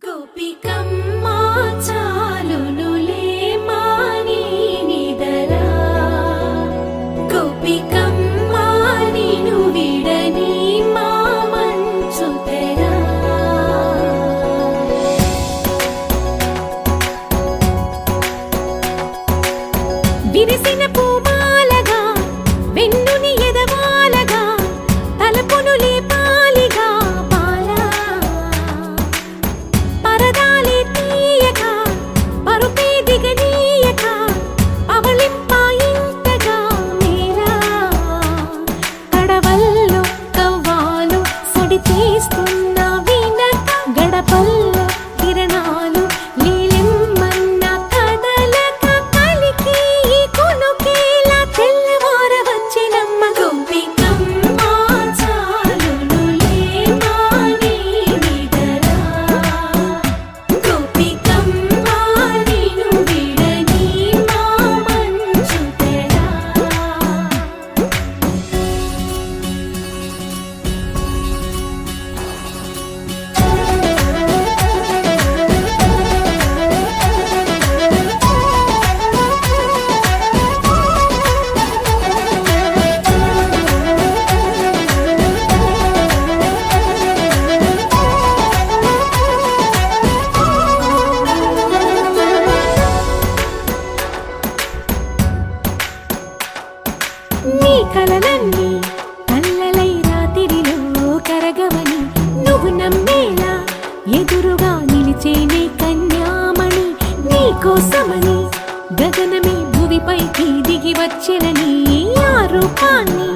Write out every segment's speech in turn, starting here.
గోపికమ్మా చాలునులే మాని నిదరా గోపికమ్మా నిను విడని మా మంచు తెరా విరిసిన పూమాలగా వెన్నుని ఎదవాలగా తలపును లేపాలిగా బాలా పరదాలే తీయక పరుపే దిగనీయక పవళింపాయింతగా మేరా కడవల్లో కవ్వాలు సడి చేస్తున్న వినక గడపల్లో కిరణాలు లీలిమ్మన్న కదలక కలికి కొనుకేలా తెల్లవార వచ్చినమ్మ గోపికమ్మా చాలునులే మాని నిదరా గోపికమ్మా నిను విడని మా మంచు తెరా నీ కలలన్నీ కల్లలై రాత్రిలో కరగవని నువ్వు నమ్మేలా ఎదురుగా నిలిచేనే కన్యామణి నీ కోసమని గగనమే భువిపైకి దిగి వచ్చెనని ఆ రూపాన్ని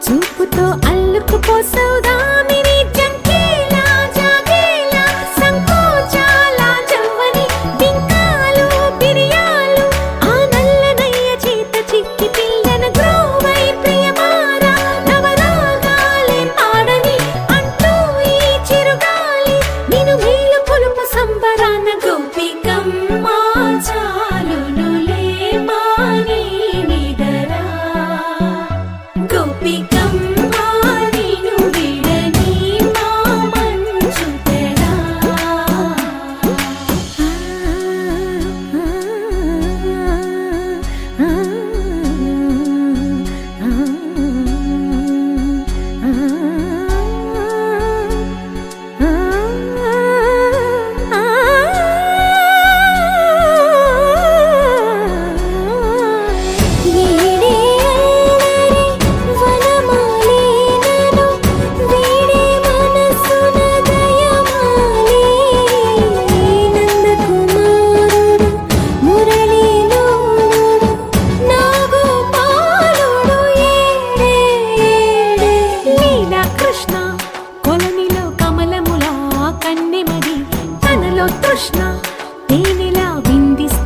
చూపుతో అల్లుకుపోసౌదామిని జంకేలా జాగేలా సంకోచాల జవ్వని బింకాలు బిరియాలు ఆ నల్లనయ్య చేత చిక్కి పిల్లన గ్రోవై ప్రియమారా నవరాగాలే పాడని అంటూ ఈ చిరుగాలి నిను మేలు కొలుపు సంబరాన గోపికమ్మా చాలునులే మాని నిదరా గోపికమ్మా నిను విడని మా మంచు తెరా కృష్ణ తేనెలా విందిస్తా